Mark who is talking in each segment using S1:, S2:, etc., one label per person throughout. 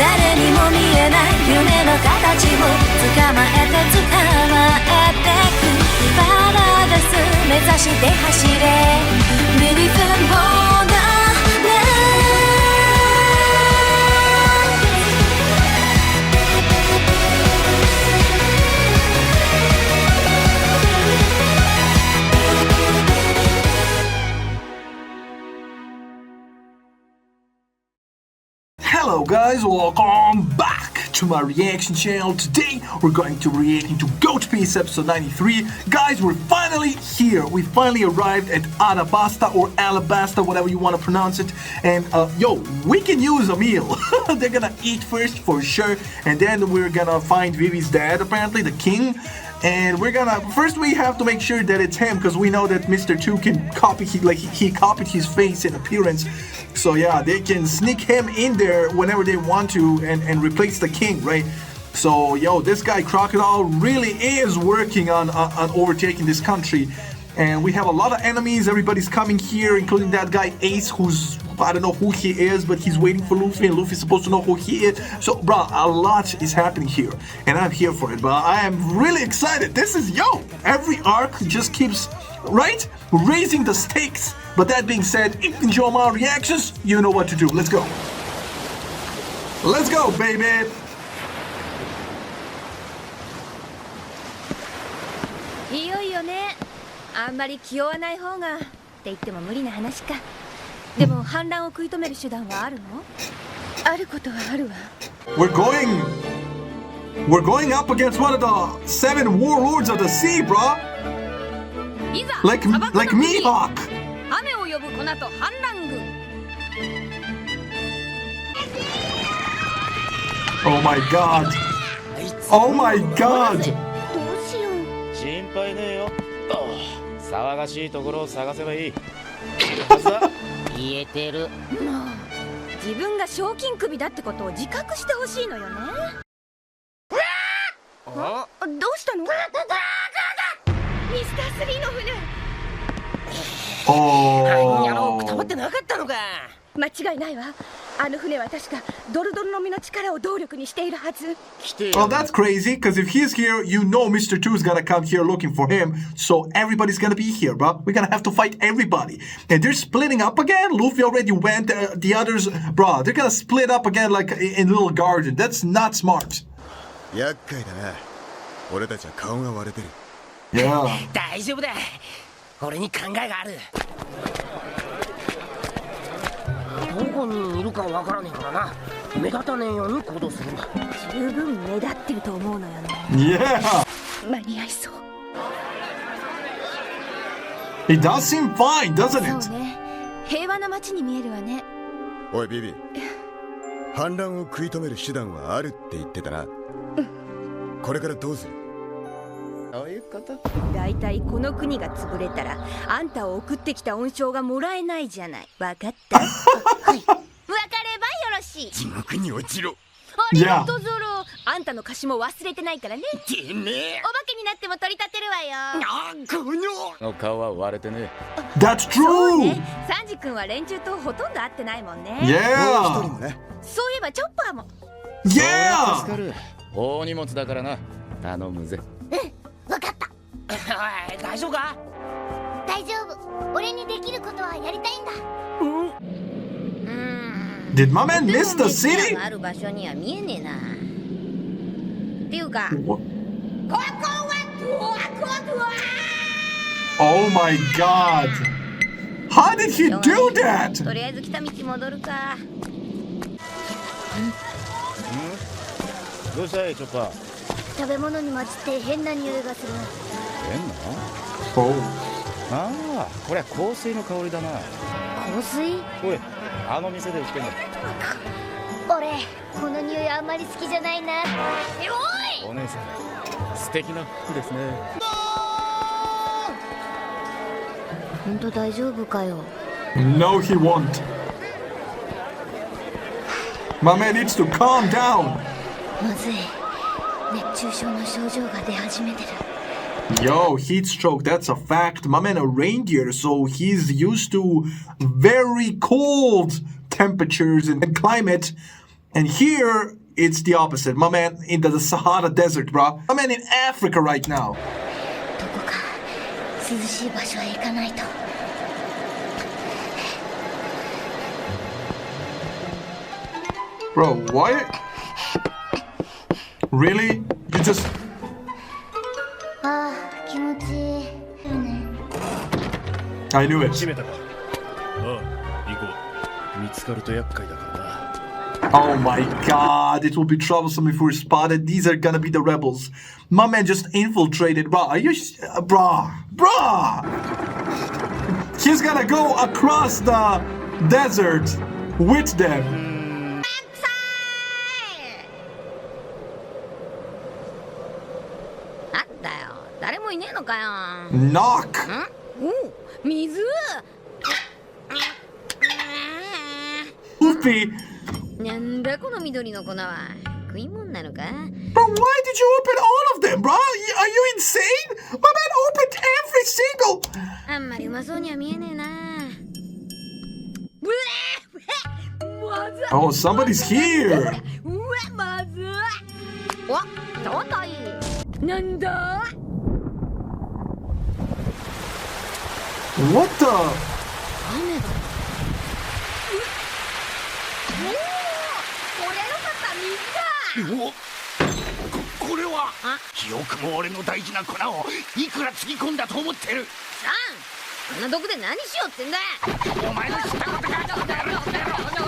S1: 誰にも見えない夢の形を捕まえてくパラダイス目指して走れ Beautiful Borderland
S2: Hello guys, welcome back to my reaction channel. Today we're going to react into Goat Piece episode 93. Guys, we're finally here. We finally arrived at Alabasta or Alabasta, whatever you want to pronounce it. And yo, we can use a meal. They're gonna eat first for sure, and then we're gonna find Vivi's dad, apparently the king. And we're gonna first we have to make sure that it's him, because we know that Mr. 2 can copy he copied his face and appearance. So yeah, they can sneak him in there whenever they want to and replace the king, right? So yo, this guy Crocodile really is working on overtaking this country. And we have a lot of enemies. Everybody's coming here, including that guy Ace, who's I don't know who he is, but he's waiting for Luffy, and Luffy's supposed to know who he is. So, bro, a lot is happening here, and I'm here for it. But I am really excited. This is every arc just keeps raising the stakes. But that being said, if you enjoy my reactions, you know what to do. Let's go. Let's go, baby.
S1: いよいよね。あんまり気負わない方がって言っても無理な話か。でも反乱を食い止める手段はあるの？あることはあるわ。
S2: We're going up against one of the 7 warlords of the sea, bro. Like Mihawk.
S1: 雨を呼ぶ粉と反乱軍。
S2: Oh my god. Oh my god.
S1: どうしよう。
S3: 心配ねえよ。騒がしいところを探せばいい。言えてる。
S1: もう自分が賞金首だってことを自覚してほしいのよね。どうしたの？ミスター3の船。
S3: やろうくたばってなかったのか。
S1: 間違いないわ。あの船は確かドルドルの実の力を動力にしているはず。
S2: Well, that's crazy, because if he's here, you know Mr. 2 is gonna come here looking for him, so everybody's gonna be here, bro. We're gonna have to fight everybody. And they're splitting up again? Luffy already went, the others, bro, they're gonna split up again like in a little garden. That's not smart.
S4: 厄介だな。俺たちは顔が割れてる。
S2: Yeah.
S3: 大丈夫だ。俺に考えがある。どこにいるかわからねえからな。目立たねえように行動するんだ。
S1: 十分目立ってると思うのよね。
S2: Yeah.
S1: 間に合いそう。
S2: It does seem fine, doesn't it?
S1: そうね。平和な街に見えるわね。
S4: おいビビ、反乱を食い止める手段はあるって言ってたな。これからどうする？
S3: どういうこと？
S1: だいたいこの国が潰れたらあんたを送ってきた恩賞がもらえないじゃない。わかった？はい。わかればよろしい。
S4: 地獄に落ちろ。
S1: ありがとうゾロ。あんたの貸しも忘れてないからね。
S4: てめえ。
S1: お化けになっても取り立てるわよ。
S4: あ、この。
S3: の顔は割れてね。
S2: That's
S1: そう
S2: true.
S1: ね。サンジ君は連中とほとんど会ってないもんね。
S2: Yeah.
S4: 一人もね。
S1: そういえばチョッパーも。
S2: Yeah.
S3: 助かる。大荷物だからな。頼むぜ。
S1: わかった。
S3: おい、大丈夫か？
S1: 大丈夫。俺にできることはやりたいんだ。
S2: Did my man miss the city?
S1: ある場所には見えねえな。っていうか、ここは
S2: Oh my god. How did he do that?
S1: とりあえず来た道戻るか。
S3: どうしたいチョッパー？
S1: 食べ物に混じって変な匂いがする。
S3: 変な？
S2: Oh.
S3: ああ、これは香水の香りだな。
S1: 香水？
S3: おい、あの店で売ってんだ。
S1: 俺、この匂いあんまり好きじゃないな。おい！
S3: お姉さん、素敵な服ですね。
S1: 本当大丈夫かよ。
S2: No, he won't. My man needs to calm down.
S1: まずい。熱中症の症状が出始めてる。
S2: Yo, heat stroke, that's a fact. My man a reindeer, so he's used to very cold temperatures and climate. And here, it's the opposite. My man in the Sahara Desert, bro. My man in Africa right now.
S1: どこか涼しい場所へ行かないと。
S2: Bro, what? Really? You just...
S1: ああ、気持ちいいよね。
S2: I knew it.
S5: 閉めたか。ああ、行こう。見つかると厄介だからな。
S2: Oh my god, it will be troublesome if we're spotted. These are gonna be the rebels. My man just infiltrated. Bro, are you... Bruh! He's gonna go across the desert with them.
S1: あったよ。誰もいねえのかよ。
S2: Knock!
S1: お、水。
S2: Luffy!
S1: なんだこの緑の粉は。食い物なのか？
S2: Bro, why did you open all of them, bro? Are you insane? My man opened every single...
S1: あんまりうまそうには見えねえな。うわ、まずい。
S2: Oh, somebody's here.
S1: うわ、まずい。お、尊い。なんだ？
S2: What the...
S1: 雨だ。おお、これの方水だ。
S5: これはよくも俺の大事な粉をいくらつぎ込んだと思ってる。
S1: さん、こんな毒で何しようってんだ。
S5: お前の知ったことか。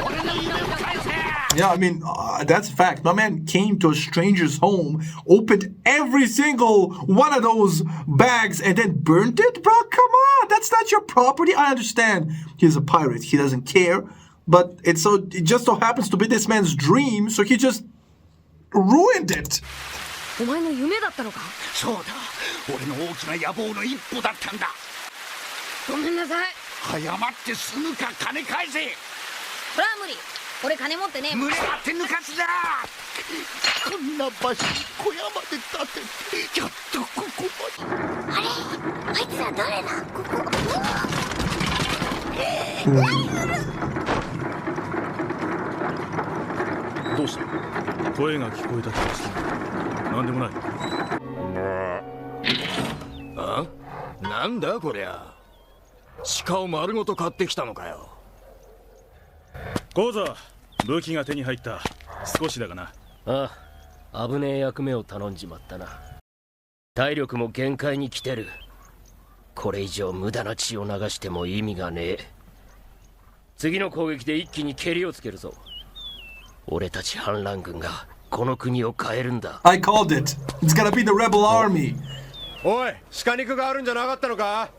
S5: 俺の夢を返せ。
S2: Yeah, I mean, that's a fact. My man came to a stranger's home, opened every single one of those bags, and then burnt it? Bro, come on. That's not your property. I understand he's a pirate. He doesn't care. But it just so happens to be this man's dream, so he just ruined it.
S1: お前の夢だったのか？
S5: そうだ、俺の大きな野望の一歩だったんだ。
S1: ごめんなさい。
S5: 謝って済むか、金返せ。
S1: これは無理。俺金持ってねえもん。
S5: 胸張って抜かすな。こんな場所に小屋まで建てて、やっとここまで。
S1: あれ、あいつら誰だ？ここ。
S5: どうした？声が聞こえた気がした。なんでもない。あ？なんだこりゃ。鹿を丸ごと買ってきたのかよ。ゴーザ、武器が手に入った。少しだがな。
S3: ああ、危ねえ役目を頼んじまったな。体力も限界に来てる。これ以上無駄な血を流しても意味がねえ。次の攻撃で一気に蹴りをつけるぞ。俺たち反乱軍がこの国を変えるんだ。
S2: I called it. It's gonna be the rebel army.
S6: おい、鹿肉があるんじゃなかったのか？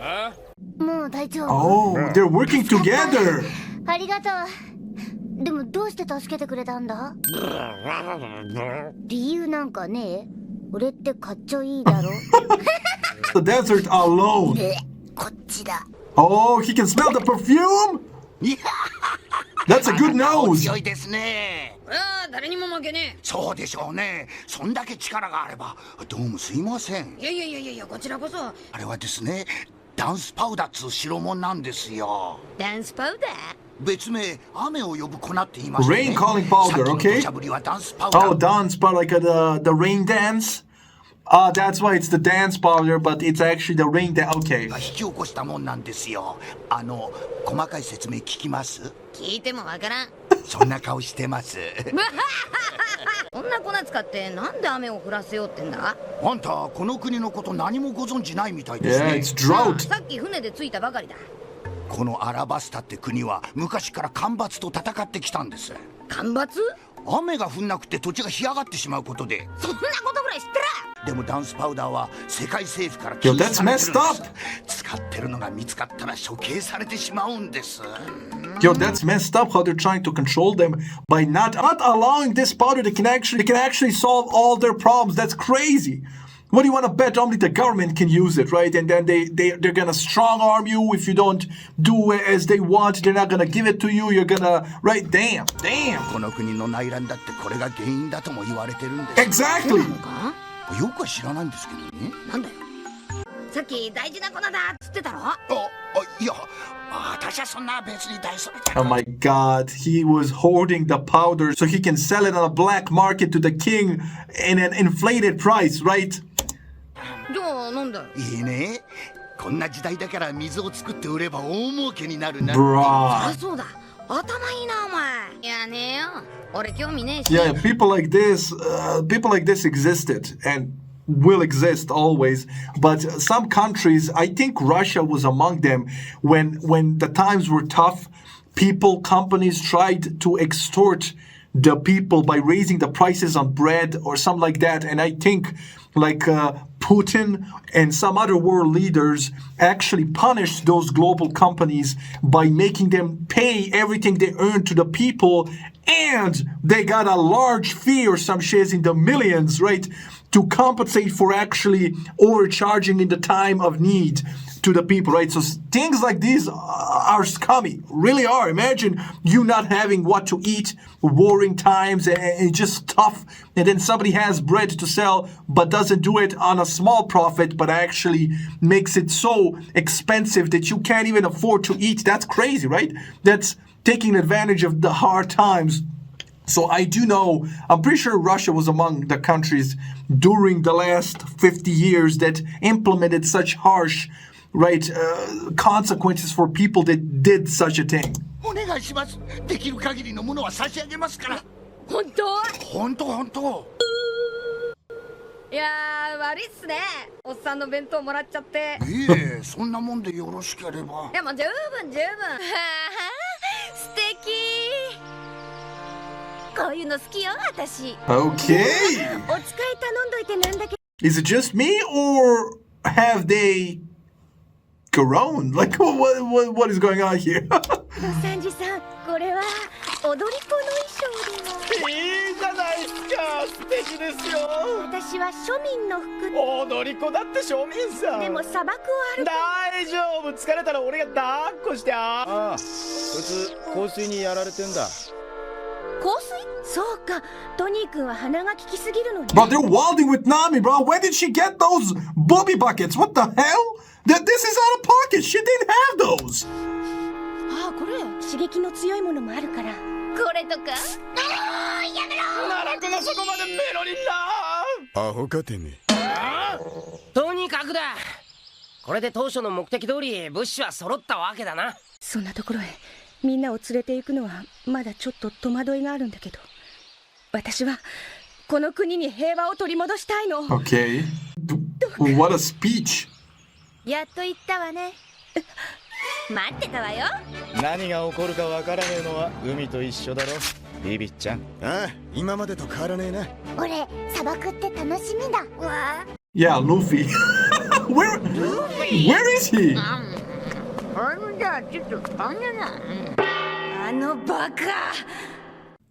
S6: あ？
S1: もう大丈夫。
S2: Oh, they're working together.
S1: ありがとう。でもどうして助けてくれたんだ？理由なんかねえ。俺ってかっちょいいだろ。
S2: The desert alone.
S1: こっちだ。
S2: Oh, he can smell the perfume? That's a good nose.
S5: 強いですね。
S1: ああ、誰にも負けね
S5: そうでしょうね。そんだけ力があれば。どうもすいません。
S1: え。いや、こちらこそ。
S5: あれはですね、ダンスパウダーっつう代物なんですよ。
S1: ダンスパウダー？
S5: 別名、雨を呼ぶ粉って言いますね。
S2: Rain calling powder,
S5: さっきの
S2: okay?
S5: 土砂降りはダンスパウダー。
S2: Oh, dance powder, like the rain dance? That's why it's the dance powder, but it's actually the rain dance. Okay.
S5: が引き起こしたもんなんですよ。細かい説明聞きます？
S1: 聞いてもわからん。
S5: そんな顔してます。
S1: こんな粉使ってなんで雨を降らせようってんだ？
S5: あんた、この国のこと何もご存知ないみたいです
S2: Yeah,
S5: ね。
S2: it's drought.
S1: さっき船で着いたばかりだ。
S5: このアラバスタって国は昔から干ばつと戦ってきたんです。
S1: 干ばつ？
S5: 雨が降んなくて土地が干上がってしまうことで。
S1: そんなことぐらい知ってる？
S5: でもダンスパウダーは世界政府から禁
S2: Yo,
S5: 止
S2: that's
S5: されてるん
S2: messed
S5: で
S2: up.
S5: す。使ってるのが見つかったら処刑されてしまうんです。
S2: Yo, that's messed up how they're trying to control them by not allowing this powder that can actually solve all their problems. That's crazy. What do you want to bet? Only the government can use it, right? And then they're gonna strong arm you if you don't do as they want. They're not gonna give it to you. You're gonna, right? Damn.
S5: この国の内乱だってこれが原因だとも言われてるんです。
S2: Exactly.
S5: よくは知らないんですけどね。
S1: なんだよ。さっき大事な粉だっつってたろ。
S7: いや私はそんな別に大それた
S2: Oh my god, he was hoarding the powder so he can sell it on a black market to the king in an inflated price, right?
S1: じゃあなんだよ。
S7: いいねこんな時代だから水を作って売れば大儲けになるな
S2: Bruh.
S1: あ、そうだ。頭いいなお前。いやねえよ。俺興味ねえし。
S2: Yeah, people like this existed and will exist always. But some countries, I think Russia was among them, when the times were tough, companies tried to extort the people by raising the prices on bread or something like that. And I think like Putin and some other world leaders actually punished those global companies by making them pay everything they earned to the people, and they got a large fee or some shares in the millions, right, to compensate for actually overcharging in the time of need to the people, right? So things like these are scummy, really are. Imagine you not having what to eat, warring times, and just tough, and then somebody has bread to sell but doesn't do it on a small profit, but actually makes it so expensive that you can't even afford to eat. That's crazy, right? That's taking advantage of the hard times. So I do know, I'm pretty sure Russia was among the countries during the last 50 years that implemented such harsh, right, consequences for people that did such a thing.
S7: お願いしますできる限りのものは差し上げますから
S1: 本当？
S7: 本当
S1: いやー悪いっすね。おっさんの弁当もらっちゃって。
S7: いえそんなもんでよろしければ
S1: いやもう十分。素敵。こういうの好きよ私。
S2: Okay.
S1: お使い頼んどいてなんだけど。
S2: Is it just me, or have they grown? Like, what is going on here?
S1: ロサンジさん、これは踊り子の衣装では。
S5: いいじゃないですか素敵ですよ
S1: 私は庶民の服で。
S5: 踊り子だって庶民さ
S1: でも砂漠を歩く。
S5: 大丈夫疲れたら俺が抱っこしてああこいつ香水にやられてんだ
S1: 香水？そうか。トニー君は鼻が利きすぎるのね。
S2: Bro, they're wilding with Nami, bro. Where did she get those booby buckets? What the hell? This is out of pocket. She didn't have those.
S1: ああ、これ刺激の強いものもあるから。これとか。やめろ。
S5: 奈落の底までメロリンだ
S4: アホかてめ
S3: とにかくだこれで当初の目的通り物資は揃ったわけだな
S1: そんなところへみんなを連れて行くのはまだちょっと戸惑いがあるんだけど、私はこの国に平和を取り戻したいの。
S2: Okay. What a speech.
S1: やっと言ったわね。待ってたわよ。
S5: 何が起こるかわからねえのは海と一緒だろビビちゃん
S4: ああ今までと変わらねえな
S8: 俺砂漠って楽しみだわ。
S2: Yeah, Luffy. Where is he?
S1: じゃあちょっとあのバカ。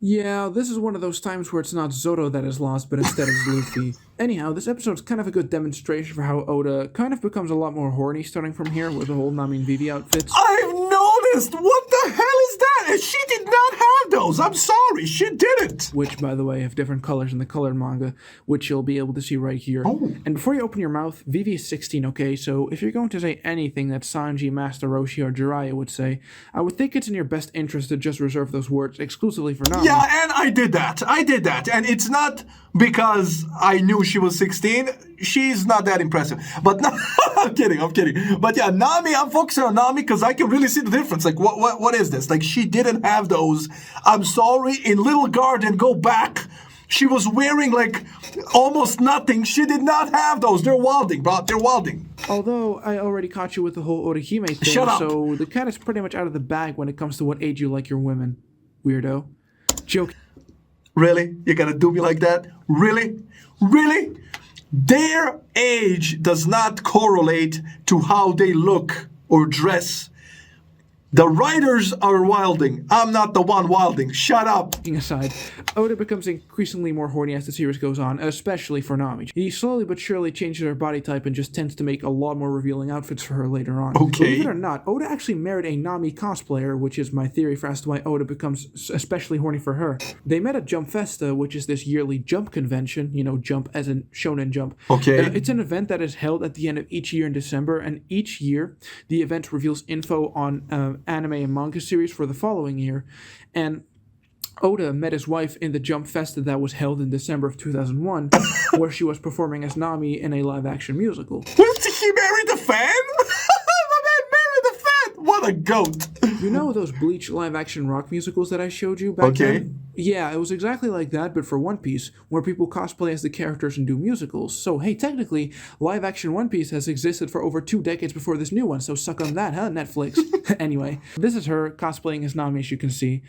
S9: Yeah, this is one of those times where it's not Zoro that is lost, but instead it's Luffy. Anyhow, this episode's kind of a good demonstration for how Oda kind of becomes a lot more horny starting from here with the whole Nami and Vivi outfits.
S2: I've noticed! What the hell is that? And she did not have those! I'm sorry, she didn't!
S9: Which, by the way, have different colors in the colored manga, which you'll be able to see right here.
S2: Oh.
S9: And before you open your mouth, Vivi is 16, okay? So if you're going to say anything that Sanji, Master Roshi, or Jiraiya would say, I would think it's in your best interest to just reserve those words exclusively for Nami.
S2: Yeah, and I did that. And it's not because I knew she was 16. She's not that impressive. But no, I'm kidding. But yeah, Nami, I'm focusing on Nami because I can really see the difference. Like, what is this? Like, she didn't have those. I'm sorry, in Little Garden, go back. She was wearing, like, almost nothing. She did not have those. They're wilding, bro. They're wilding.
S9: Although, I already caught you with the whole Orihime thing,
S2: Shut up.
S9: So the cat is pretty much out of the bag when it comes to what age you like your women. Weirdo. Joke.
S2: Really? You gotta do me like that? Really? Their age does not correlate to how they look or dress. The writers are wilding. I'm not the one wilding. Shut up.
S9: Aside, Oda becomes increasingly more horny as the series goes on, especially for Nami. He slowly but surely changes her body type and just tends to make a lot more revealing outfits for her later on.
S2: Okay.
S9: Believe it or not, Oda actually married a Nami cosplayer, which is my theory for as to why Oda becomes especially horny for her. They met at Jump Festa, which is this yearly jump convention, jump as in Shonen Jump.
S2: Okay.
S9: It's an event that is held at the end of each year in December, and each year the event reveals info on anime and manga series for the following year, and Oda met his wife in the Jump Festa that was held in December of 2001, where she was performing as Nami in a live-action musical.
S2: What, he married a fan? My man married a fan! What a goat!
S9: You know those Bleach live-action rock musicals that I showed you back then? Yeah, it was exactly like that, but for One Piece, where people cosplay as the characters and do musicals. So, hey, technically, live-action One Piece has existed for over 2 decades before this new one, so suck on that, huh, Netflix? Anyway, this is her cosplaying as Nami, as you can see.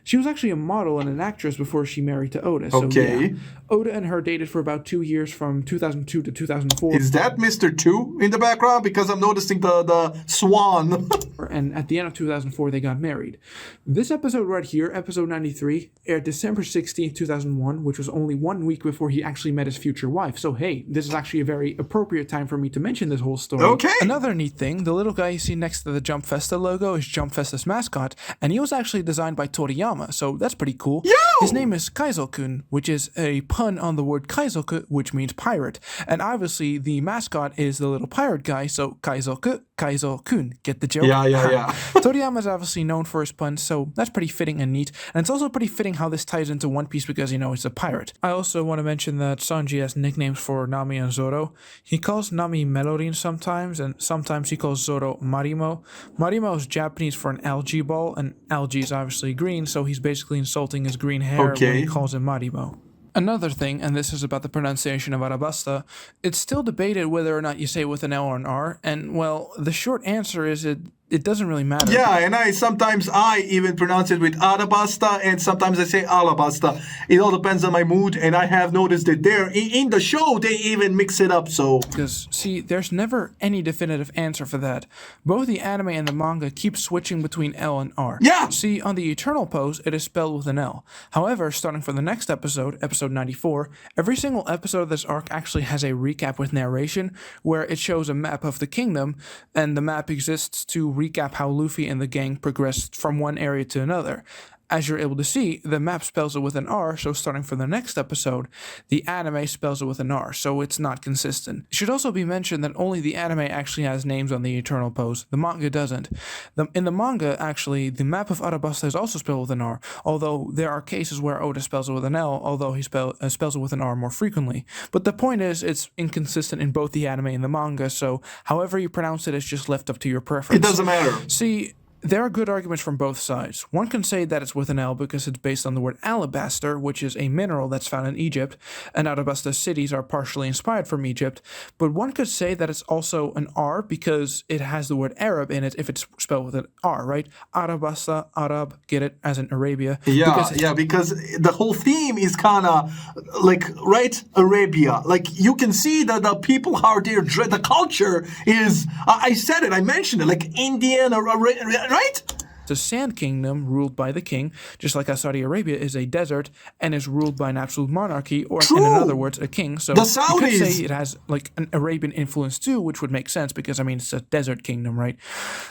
S9: She was actually a model and an actress before she married to Oda. So, yeah, Oda and her dated for about 2 years, from 2002 to 2004.
S2: Is that Mr. 2 in the background? Because I'm noticing the swan.
S9: And at the end of 2004, they got married. This episode right here, episode 93, aired December 16th, 2001, which was only 1 week before he actually met his future wife. So, hey, this is actually a very appropriate time for me to mention this whole story.
S2: Okay.
S9: Another neat thing, the little guy you see next to the Jump Festa logo is Jump Festa's mascot, and he was actually designed by Toriyama, so that's pretty cool.
S2: Yo!
S9: His name is Kaizo-kun, which is a pun on the word Kaizoku, which means pirate. And obviously, the mascot is the little pirate guy, so Kaizoku, Kaizo-kun. Get the joke?
S2: Yeah.
S9: Toriyama is obviously known for his puns, so that's pretty fitting and neat. And it's also pretty fitting how this ties into One Piece because, it's a pirate. I also want to mention that Sanji has nicknames for Nami and Zoro. He calls Nami Melorin sometimes, and sometimes he calls Zoro Marimo. Marimo is Japanese for an algae ball, and algae is obviously green, so he's basically insulting his green hair when he calls him Marimo. Another thing, and this is about the pronunciation of Alabasta, it's still debated whether or not you say it with an L or an R, and, well, the short answer is it doesn't really matter.
S2: Yeah, and sometimes I even pronounce it with Alabasta, and sometimes I say Alabasta. It all depends on my mood, and I have noticed that there in the show they even mix it up. So
S9: because see, there's never any definitive answer for that. Both the anime and the manga keep switching between L and R.
S2: Yeah.
S9: See, on the Eternal Pose, it is spelled with an L. However, starting from the next episode, episode 94, every single episode of this arc actually has a recap with narration, where it shows a map of the kingdom, and the map exists to recap how Luffy and the gang progressed from one area to another. As you're able to see, the map spells it with an R, so starting from the next episode, the anime spells it with an R, so it's not consistent. It should also be mentioned that only the anime actually has names on the Eternal Pose. The manga doesn't. In the manga, actually, the map of Alabasta is also spelled with an R, although there are cases where Oda spells it with an L, although he spells it with an R more frequently. But the point is, it's inconsistent in both the anime and the manga, so however you pronounce it is just left up to your preference.
S2: It doesn't matter.
S9: See, there are good arguments from both sides. One can say that it's with an L because it's based on the word alabaster, which is a mineral that's found in Egypt, and Alabasta cities are partially inspired from Egypt. But one could say that it's also an R because it has the word Arab in it if it's spelled with an R, right? Alabasta, Arab, get it, as in Arabia.
S2: Yeah, because the whole theme is kind of like, right, Arabia. Like, you can see that the people out there, the culture is, I said it, I mentioned it, like Indian, right?
S9: It's a sand kingdom ruled by the king, just like Saudi Arabia is a desert and is ruled by an absolute monarchy, or in other words, a king. So
S2: the Saudis,
S9: you could say it has like an Arabian influence too, which would make sense because, it's a desert kingdom, right?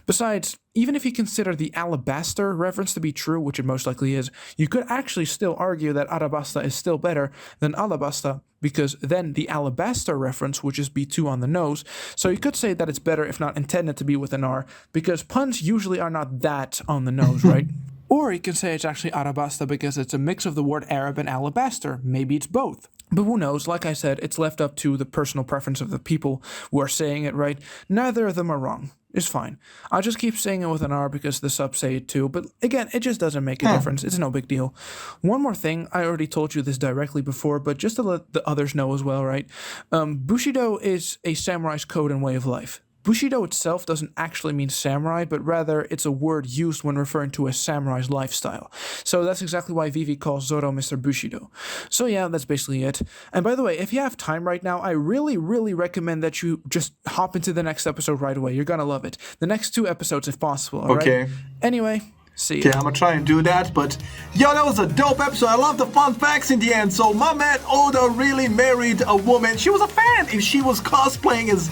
S9: Besides, even if you consider the alabaster reference to be true, which it most likely is, you could actually still argue that Alabasta is still better than Alabasta, because then the alabaster reference would just be too on the nose. So you could say that it's better if not intended to be with an R, because puns usually are not that on the nose, right? Or you can say it's actually Alabasta because it's a mix of the word Arab and alabaster. Maybe it's both. But who knows? Like I said, it's left up to the personal preference of the people who are saying it, right? Neither of them are wrong. It's fine. I'll just keep saying it with an R because the subs say it too, but again, it just doesn't make a difference. It's no big deal. One more thing, I already told you this directly before, but just to let the others know as well, right? Bushido is a samurai's code and way of life. Bushido itself doesn't actually mean samurai, but rather it's a word used when referring to a samurai's lifestyle. So that's exactly why Vivi calls Zoro Mr. Bushido. So yeah, that's basically it. And by the way, if you have time right now, I really recommend that you just hop into the next episode right away. You're gonna love it. The next 2 episodes if possible, alright?
S2: Okay.
S9: Anyway, see ya.
S2: Okay, I'm gonna try and do that, but yo, that was a dope episode. I love the fun facts in the end. So my man Oda really married a woman. She was a fan. If she was cosplaying as,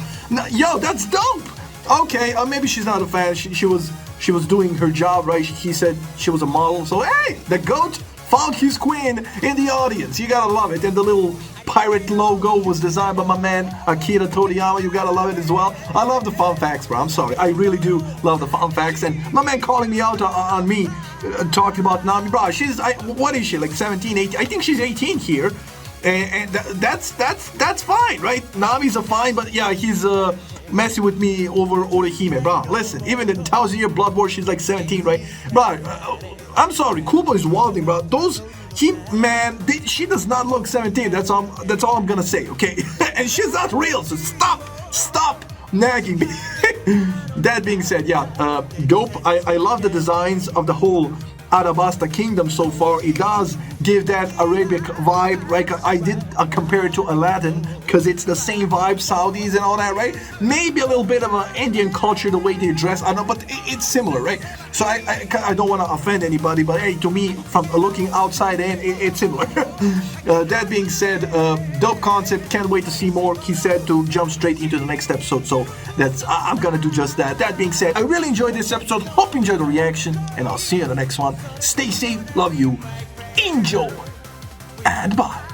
S2: yo, that's dope. Okay, maybe she's not a fan. She was doing her job, right? He said she was a model. So hey, the goat found his queen in the audience. You gotta love it. And the little pirate logo was designed by my man Akira Toriyama. You gotta love it as well. I love the fun facts, bro. I'm sorry, I really do love the fun facts. And my man calling me out on me talking about Nami, bro. What is she, like 17, 18? I think she's 18 here, and that's fine, right? Nami's a fine, but yeah, he's messing with me over Orihime, bro. Listen, even in 1,000-Year Blood War, she's like 17, right, bro? I'm sorry, Kubo is wilding, bro. She does not look 17. That's all I'm gonna say, okay? And she's not real, so stop nagging me. That being said, yeah, dope. I love the designs of the whole Alabasta kingdom so far. It does give that Arabic vibe, right? I did compare it to Aladdin because it's the same vibe, Saudis and all that, right? Maybe a little bit of an Indian culture, the way they dress, I don't know, but it's similar, right? So I don't want to offend anybody, but hey, to me, from looking outside in, it's similar. That being said, dope concept, can't wait to see more. He said to jump straight into the next episode, so I'm gonna do just that. That being said, I really enjoyed this episode, hope you enjoyed the reaction, and I'll see you in the next one. Stay safe, love you, enjoy, and bye.